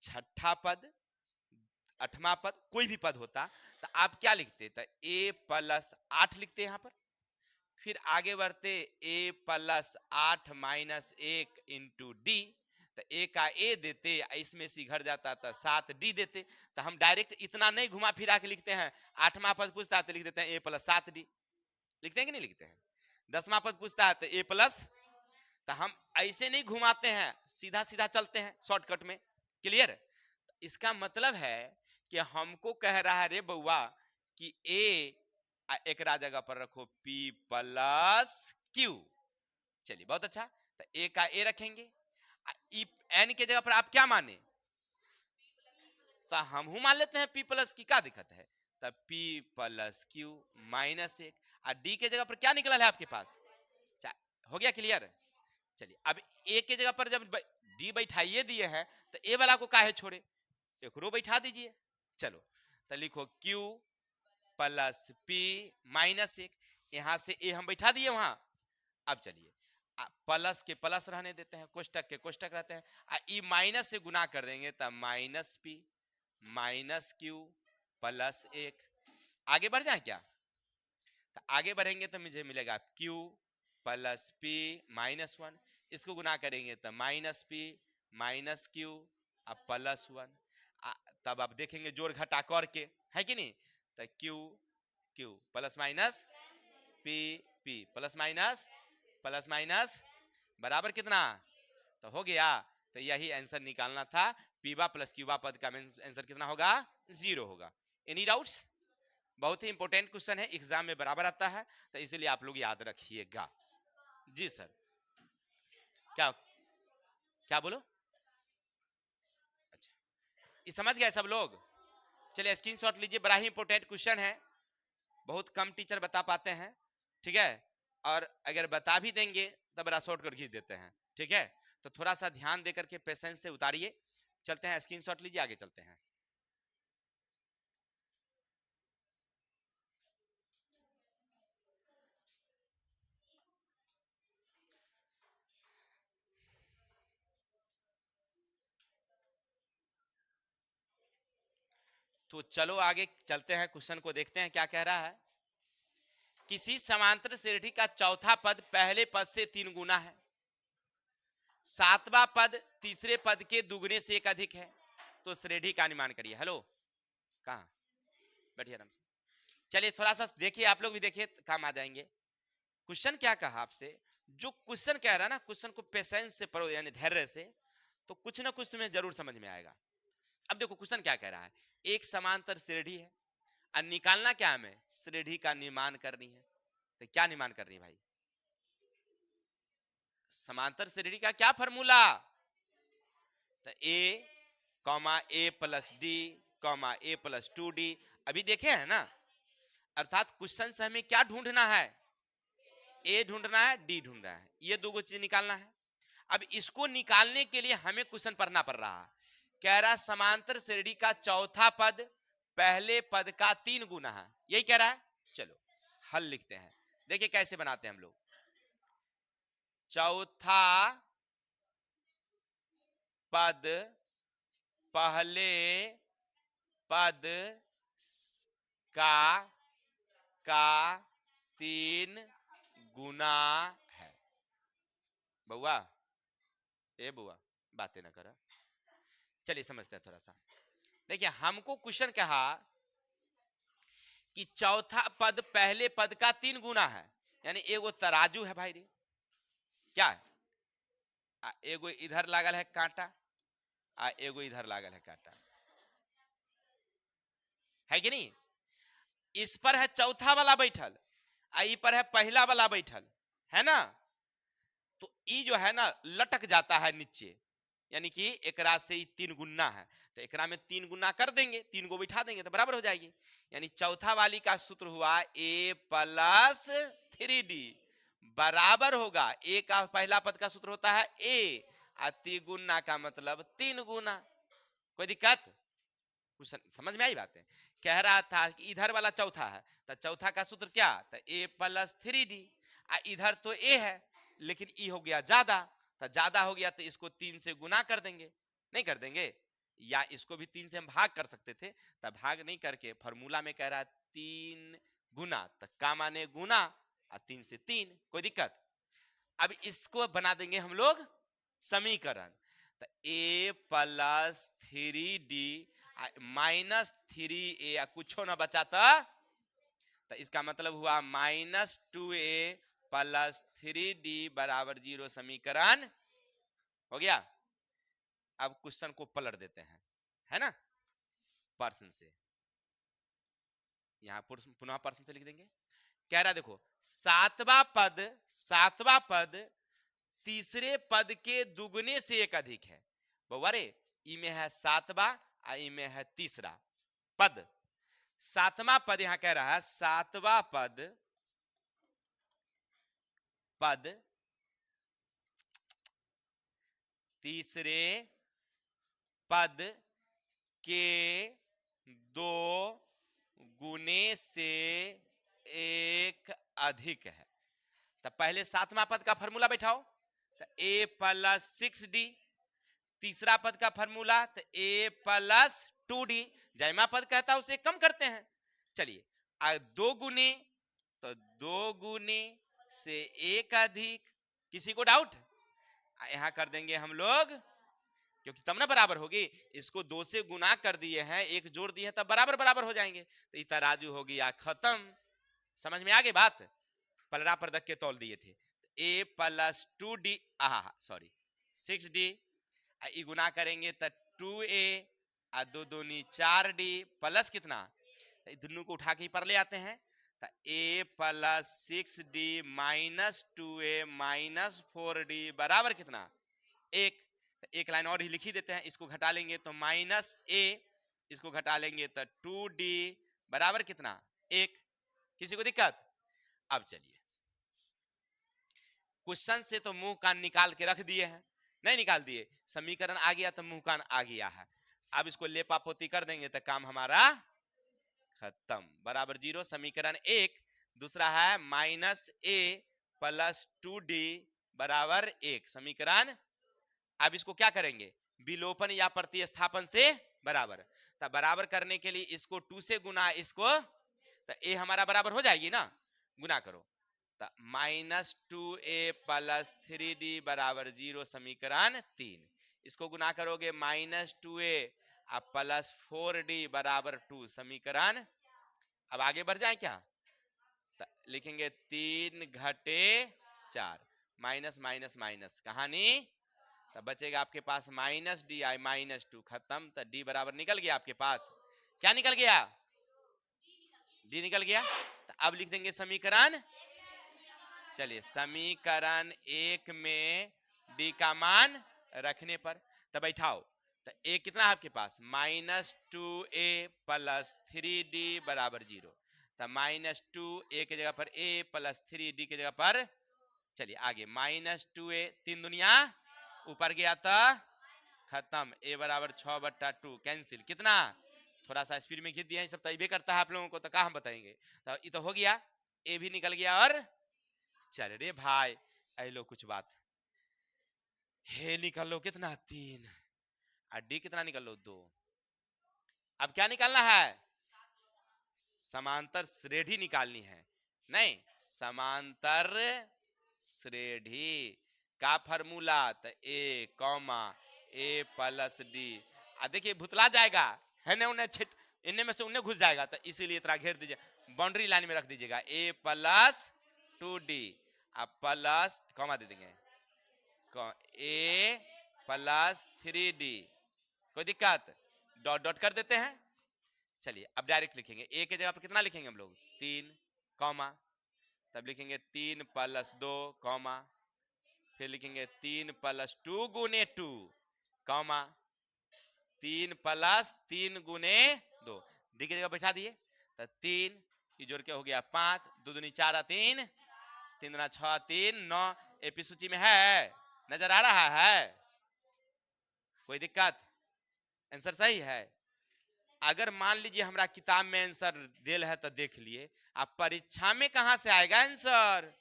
छठा पद, आठवां पद, कोई भी पद होता, तो आप क्या लिखते, तो ए प्लस आठ लिखते यहाँ पर, फिर आगे बढ़ते ए प्लस आठ माइनस एक इंटू डी, तो ए का ए देते, इसमें से घर जाता था सात डी देते, तो हम डायरेक्ट इतना नहीं घुमा फिरा के लिखते हैं, आठवां पद पूछता है तो लिख देते हैं ए प्लस सात डी, लिखते हैं कि नहीं लिखते हैं? दसवां पद पूछता है तो ए प्लस, तो हम ऐसे नहीं घुमाते हैं, सीधा सीधा चलते हैं शॉर्टकट में, क्लियर? इसका मतलब है कि हमको कह रहा है रे बउआ कि ए एक जगह पर रखो P प्लस Q। चलिए बहुत अच्छा, तो ए का ए रखेंगे, एन के जगह पर आप क्या माने, तो हम मान लेते हैं P प्लस की, क्या दिक्कत है, तो P प्लस Q माइनस एक, और डी के जगह पर क्या निकला है आपके पास, हो गया क्लियर? चलिए अब ए के जगह पर जब डी बैठाइए दिए हैं तो ए वाला को काहे छोड़े, एक रो बैठा दीजिए। चलो तो लिखो Q प्लस पी माइनस एक, यहां से ए हम बैठा दिए वहां। अब चलिए प्लस के प्लस रहने देते हैं, कोष्टक के कोष्टक रहते हैं, ई माइनस से गुना कर देंगे तो minus P minus Q plus एक। आगे बढ़ जाए क्या, तो आगे बढ़ेंगे तो मुझे मिलेगा Q plus P minus one, इसको गुना करेंगे तो माइनस पी माइनस क्यू अब प्लस वन। तब आप देखेंगे जोड़ घटा करके, है कि नहीं? तो Q Q plus minus P P plus minus बराबर कितना? तो हो गया। तो यही आंसर निकालना था। पीवा प्लस क्यूबा पद का आंसर कितना होगा? 0 होगा। Any doubts? बहुत ही इंपॉर्टेंट क्वेश्चन है, एग्जाम में बराबर आता है, तो इसीलिए आप लोग याद रखिएगा। जी सर, क्या क्या बोलो? अच्छा, ये समझ गए सब लोग? चलिए स्क्रीनशॉट लीजिए, बड़ा ही इंपॉर्टेंट क्वेश्चन है, बहुत कम टीचर बता पाते हैं, ठीक है? और अगर बता भी देंगे तो बड़ा शॉर्टकट खींच देते हैं, ठीक है? तो थोड़ा सा ध्यान देकर के पेशेंस से उतारिए। चलते हैं, स्क्रीनशॉट लीजिए, आगे चलते हैं। तो चलो आगे चलते हैं, क्वेश्चन को देखते हैं क्या कह रहा है। किसी समांतर श्रेणी का चौथा पद पहले पद से 3 गुना है, सातवां पद तीसरे पद के दुगने से 1 अधिक है, तो श्रेणी का अनुमान करिए। हेलो, कहाँ? बैठिए आराम से। चलिए थोड़ा सा देखिए, आप लोग भी देखिए, काम आ जाएंगे। क्वेश्चन क्या कहा आपसे? जो क्वेश्चन कह रहा है ना, क्वेश्चन को पेशेंस से पढ़ो, यानी धैर्य से, तो कुछ ना कुछ तुम्हें जरूर समझ में आएगा। अब देखो क्वेश्चन क्या कह रहा है, एक समांतर श्रेणी है और निकालना क्या हमें? श्रेणी का निर्माण करनी है। तो क्या निर्माण करनी है भाई? समांतर श्रेणी का क्या फॉर्मूला? तो ए कॉमा ए प्लस डी कॉमा ए प्लस 2d। अभी देखे हैं ना, अर्थात क्वेश्चन से हमें क्या ढूंढना है? ए ढूंढना है, डी ढूंढना है, ये दो चीज निकालना है। अब इसको निकालने के लिए हमें क्वेश्चन पढ़ना पड़ रहा है। कह रहा समांतर श्रेणी का चौथा पद पहले पद का 3 गुना है, यही कह रहा है। चलो हल लिखते हैं, देखिए कैसे बनाते हैं हम लोग। चौथा पद पहले पद का 3 गुना है। बउआ, ए बुआ, बातें ना करा। चलिए समझते हैं थोड़ा सा। देखिए हमको क्वेश्चन कहा कि चौथा पद पहले पद का 3 गुना है, यानी एगो तराजू है भाई रे, क्या है? एगो इधर लागल है कांटा, एगो इधर लागल है कांटा, है कि नहीं? इस पर है चौथा वाला बैठल, ई पर है पहला वाला बैठल, है ना? तो ई जो है ना लटक जाता है नीचे, यानी कि एकरा से 3 गुना है, तो एकरा में 3 गुना कर देंगे, 3 को बिठा देंगे तो बराबर हो जाएगी। यानी चौथा वाली का सूत्र हुआ a प्लस 3d बराबर होगा, ए का पहला पद का सूत्र होता है a, और 3 गुना का मतलब 3 गुना। कोई दिक्कत? समझ में आई बात है? कह रहा था कि इधर वाला चौथा है, तो चौथा का सूत्र क्या? तो a प्लस 3d, इधर तो a है लेकिन ई हो गया ज्यादा, तो ज्यादा हो गया तो इसको 3 से गुना कर देंगे, नहीं कर देंगे? या इसको भी 3 से हम भाग कर सकते थे, तब भाग नहीं करके फॉर्मूला में कह रहा है 3 गुना, तो का माने गुना, और 3 से 3। कोई दिक्कत? अब इसको बना देंगे हम लोग समीकरण, तो a plus 3d minus 3a, कुछ ना बचा तो इसका मतलब हुआ माइनस 2a प्लस 3d बराबर 0 समीकरण हो गया। अब क्वेश्चन को पलट देते हैं, है ना, पर्सन से, यहां पुनः पर्सन से लिख देंगे। कह रहा देखो सातवां पद तीसरे पद के दुगने से 1 अधिक है। बवारे ई में है सातवां, ई में है तीसरा पद। सातवां पद यहां कह रहा है सातवां पद तीसरे पद के 2 गुने से 1 अधिक है। तो पहले सातवां पद का फॉर्मूला बैठाओ, तो a प्लस 6d, तीसरा पद का फॉर्मूला तो a प्लस 2d, जैमा पद कहता है उसे कम करते हैं। चलिए 2 गुने, तो 2 गुने से 1 अधिक, किसी को डाउट? यहां कर देंगे हम लोग क्योंकि तब ना बराबर होगी। इसको 2 से गुना कर दिए हैं, एक जोड़ दिए हैं, तब बराबर बराबर हो जाएंगे। तो तराजू हो गया खत्म। समझ में आ गई बात। पलड़ा पर रख के तौल दिए थे। a + 2d, सॉरी 6d, गुना करेंगे तो 2a, 2 दूनी 4d प्लस कितना, दोनों को उठा के पर ले आते हैं। तो a + 6d - 2a - 4d बराबर कितना, 1। एक लाइन और ही लिखी देते हैं, इसको घटा लेंगे तो -a, इसको घटा लेंगे तो 2d बराबर कितना, 1। किसी को दिक्कत? अब चलिए, क्वेश्चन से तो मुंह कान निकाल के रख दिए हैं, नहीं निकाल दिए, समीकरण आ गया तो मुंह कान आ गया है। अब इसको लेपा पोती कर देंगे तो काम हमारा खत्म। बराबर 0, समीकरण 1। दूसरा है -a + 2d बराबर 1, समीकरण। अब इसको क्या करेंगे, विलोपन या प्रतिस्थापन से बराबर। तब बराबर करने के लिए इसको 2 से गुना, इसको तो a हमारा बराबर हो जाएगी ना, गुना करो तो -2a + 3d बराबर 0, समीकरण 3। इसको गुना करोगे -2a + 4d बराबर 2, समीकरण। अब आगे बढ़ जाए क्या, तो लिखेंगे 3 घटे 4, माइनस माइनस माइनस, कहानी। तब बचेगा आपके पास -di - 2, खत्म। तो d बराबर निकल गया आपके पास, क्या निकल गया, d निकल गया। तो अब लिख देंगे समीकरण। चलिए, समीकरण 1 में d का मान रखने पर, तब बैठाओ तो a कितना है आपके पास, -2a + 3d बराबर 0। तो -2a की जगह पर a + 3d की जगह पर, चलिए आगे -2a, 3 दुनिया ऊपर गया तो खत्म, a बराबर 6/2, कैंसिल, कितना, थोड़ा सा स्पीड में खींच दिया, सब तैबे करता है आप लोगों को, तो क्या हम बताएंगे। तो ये तो हो गया, a भी निकल गया। और चल रे भाई, ऐ लो कुछ बात, हे निकल लो कितना, 3, और डी कितना निकल लो, 2। अब क्या निकालना है, समांतर श्रेणी निकालनी है, नहीं समांतर श्रेणी का फॉर्मूला, तो a, a + d। देखिए भुतला जाएगा है ना, उन्हें छिट इनमें में से उन्हें घुस जाएगा, तो इसीलिए इतना घेर दीजिए, बाउंड्री लाइन में रख दीजिएगा, a + 2d, अब प्लस कॉमा दे देंगे, a + 3d, कोई दिक्कत, डॉट डॉट कर देते हैं। चलिए अब डायरेक्ट लिखेंगे, a के जगह पर कितना लिखेंगे हम लोग, 3, कॉमा, तब लिखेंगे 3 + 2, कॉमा, फिर लिखेंगे 3 + 2 गुने 2, कॉमा, 3 + 3 गुने 2, डी की जगह बैठा दिए, तो 3 ये जोड़ के हो गया 5, 2 दूनी 4, 3, 3 दूना 6, 3 9। एपी सूची में है, नजर आ रहा है, कोई दिक्कत, आंसर सही है। अगर मान लीजिए हमारा किताब में आंसर दिल है तो देख लिए, आप परीक्षा में कहां से आएगा आंसर,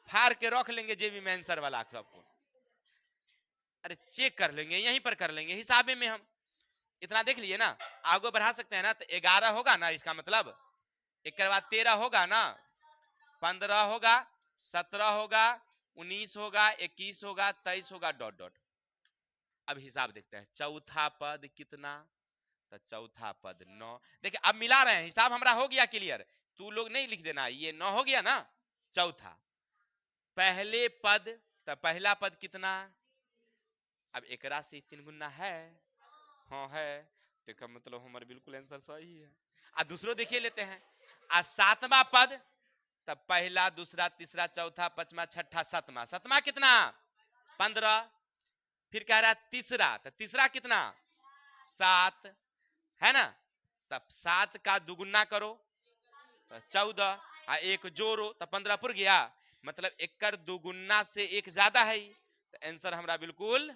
फाड़ के रख लेंगे जेबी में आंसर वाला आपको, अरे चेक कर लेंगे, यहीं पर कर लेंगे हिसाबे में, हम इतना देख लिए ना, आगे बढ़ा सकते हैं ना। तो 11 होगा ना, इसका मतलब एक के बाद 13 होगा ना, 15 होगा, 17 होगा, 19 होगा, 21 होगा, 23 होगा, डॉट डॉट। अब हिसाब देखते हैं, चौथा पद कितना, तो चौथा पद 9। देखिए अब मिला रहे हैं, हिसाब हमारा हो गया क्लियर, तू लोग नहीं लिख देना, ये 9 हो गया ना, चौथा पहले पद, तो पहला पद कितना, अब एकरा से 3 गुना है, हाँ है, तो मतलब हमारे बिल्कुल आंसर सही है। दूसरों देखिए लेते हैं, सातवां पद, तब पहला, दूसरा, तीसरा, चौथा, पांचवा, छठा, सातवां, सातवां कितना, 15, फिर कह रहा है तीसरा, तो तीसरा कितना, 7 है ना, तब 7 का दुगुना करो तो 14, एक जोड़ो तो 15 पुर गया, मतलब एक दुगुना से एक ज्यादा है, तो आंसर हमारा बिल्कुल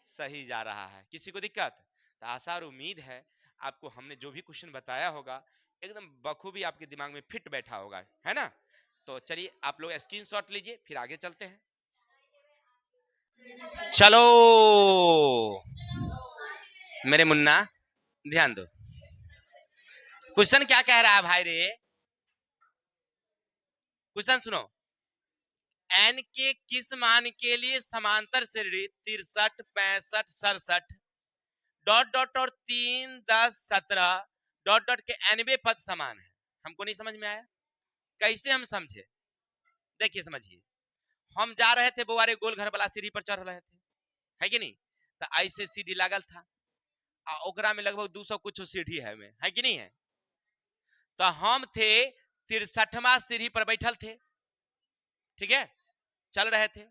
सही जा रहा है। किसी को दिक्कत? तो आशा और उम्मीद है आपको हमने जो भी क्वेश्चन बताया होगा एकदम बखूबी आपके दिमाग में फिट बैठा होगा, है ना। तो चलिए आप लोग स्क्रीनशॉट लीजिए, फिर आगे चलते हैं। चलो मेरे मुन्ना ध्यान दो, क्वेश्चन क्या कह रहा है भाई रे, क्वेश्चन सुनो, n के किस मान के लिए समांतर श्रेणी 63, 65, 67 डॉट डॉट और 3, 10, 17 डॉट डॉट के nवें पद समान है। हमको नहीं समझ में आया, कैसे हम समझे? देखिए समझिए, हम जा रहे थे बोआरे गोल घर वाला सीढ़ी पर चढ़ रहे थे, है कि नहीं? तो ऐसे सीढ़ी लागल था, ओकरा में लगभग 200 कुछ सीढ़ी है कि नहीं है? तो हम थे 63वां सीढ़ी पर बैठल थे, ठीक है, चल रहे थे,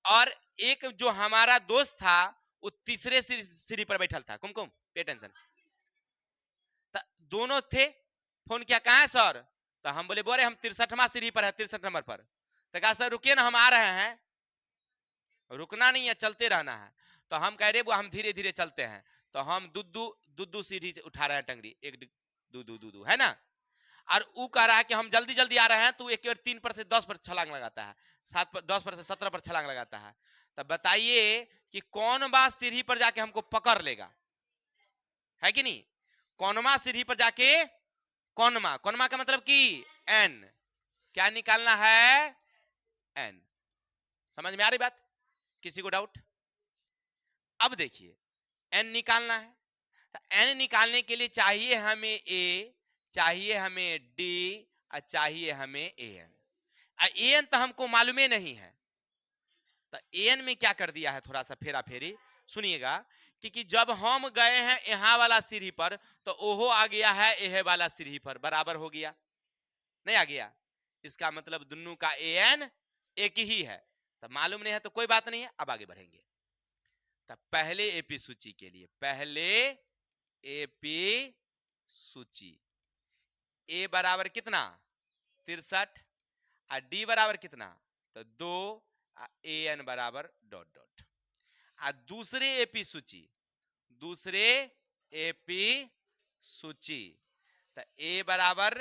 और एक जो हमारा दोस्त था वो तीसरे सीढ़ी पर बैठल था। कुमकुम पे अटेंशन। दोनों थे, फोन किया कहाँ है सर? तो हम बोले बोरे हम 63वां सीढ़ी पर है, 63 नंबर पर। तो कहा सर रुकिए ना, हम आ रहे हैं। रुकना नहीं है, चलते रहना है। तो हम कह रहे वो हम धीरे धीरे चलते हैं। तो हम दुद्दू सीढ़ी उठा रहे हैं, टंगड़ी एक दू है ना, और वो कह रहा है कि हम जल्दी जल्दी आ रहे हैं। तो एक बार 3 पर से 10 पर छलांग लगाता है, 7 पर 10 पर से 17 पर छलांग लगाता है। तब बताइए कि कौन बात सीढ़ी पर जाके हमको पकड़ लेगा, है कि नहीं? कौनमा सीढ़ी पर जाके, कौनमा, कौनमा का मतलब कि n, क्या निकालना है? n। समझ में आ रही बात? किसी को डाउट? अब देखिए n निकालना है, तो n निकालने के लिए चाहिए हमें a, चाहिए हमें d, और चाहिए हमें an। an तो हमको मालूम ही नहीं है, तो an में क्या कर दिया है, थोड़ा सा फेरा फेरी सुनिएगा। क्योंकि जब हम गए हैं यहाँ वाला सीढ़ी पर, तो ओहो आ गया है यह वाला सीढ़ी पर, बराबर हो गया, नहीं आ गया? इसका मतलब दोनों का an एक ही है। तो मालूम नहीं है तो कोई बात नहीं है, अब आगे बढ़ेंगे। तो पहले एपी सूची के लिए, पहले एपी सूची, ए बराबर कितना? 63, और डी बराबर कितना? तो 2, ए एन बराबर डॉट डॉट। और दूसरे एपी सूची, दूसरे एपी सूची, तो ए बराबर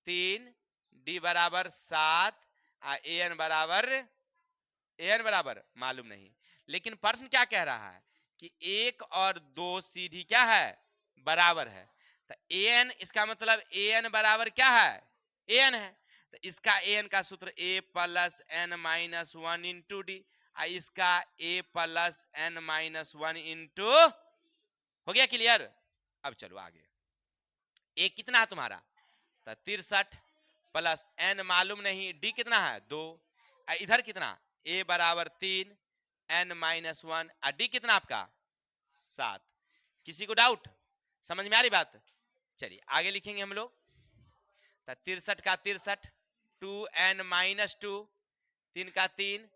3, डी बराबर 7, और ए एन बराबर मालूम नहीं। लेकिन प्रश्न क्या कह रहा है कि 1 और 2 सीधी क्या है? बराबर है। तो एन, इसका मतलब एन बराबर क्या है? एन है। तो इसका एन का सूत्र A plus N minus 1 into D, इसका A plus N minus 1 into, हो गया क्लियर? अब चलो आगे। ए कितना है तुम्हारा? तो 63 प्लस एन मालूम नहीं, डी कितना है? 2, इधर कितना? ए बराबर 3, एन माइनस 1, और डी कितना आपका? 7। किसी को डाउट? समझ में आ रही बात? चलिए आगे लिखेंगे हम लोग। 63 का 63, 2n माइनस 2, 3 का 3,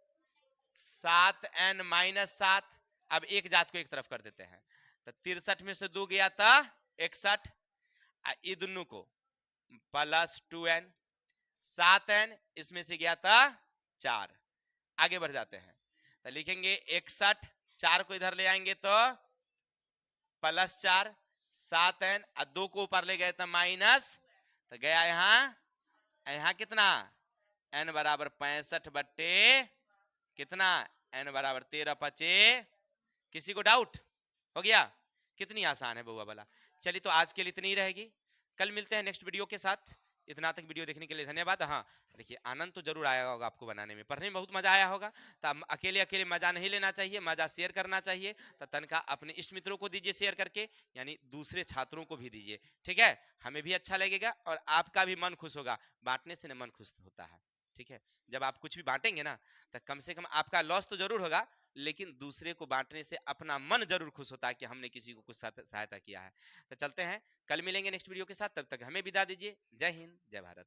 7n माइनस 7। अब एक जात को एक तरफ कर देते हैं। तो 63 में से 2 गया था 61, ये दोनों को प्लस 2n, 7n इसमें से गया था 4। आगे बढ़ जाते हैं, तो लिखेंगे 61, 4 को इधर ले आएंगे तो प्लस 4, 7n, और 2 को ऊपर ले गए तो माइनस, तो गया यहाँ कितना? n बराबर 65 बट्टे कितना? n बराबर 13 पचे। किसी को डाउट? हो गया? कितनी आसान है बउआ वाला। चलिए तो आज के लिए इतनी ही रहेगी, कल मिलते हैं नेक्स्ट वीडियो के साथ। इतना तक वीडियो देखने के लिए धन्यवाद। हाँ देखिए, आनंद तो जरूर आया होगा आपको बनाने में, पढ़ने में बहुत मजा आया होगा। तो अकेले अकेले मजा नहीं लेना चाहिए, मजा शेयर करना चाहिए। तो तनका अपने इष्ट मित्रों को दीजिए शेयर करके, यानी दूसरे छात्रों को भी दीजिए, ठीक है? हमें भी अच्छा लगेगा और आपका भी मन खुश होगा। बांटने से न मन खुश होता है, ठीक है? जब आप कुछ भी बांटेंगे ना, तो कम से कम आपका लॉस तो जरूर होगा, लेकिन दूसरे को बांटने से अपना मन जरूर खुश होता है कि हमने किसी को कुछ सहायता किया है। तो चलते हैं, कल मिलेंगे नेक्स्ट वीडियो के साथ, तब तक हमें विदा दीजिए। जय हिंद, जय भारत।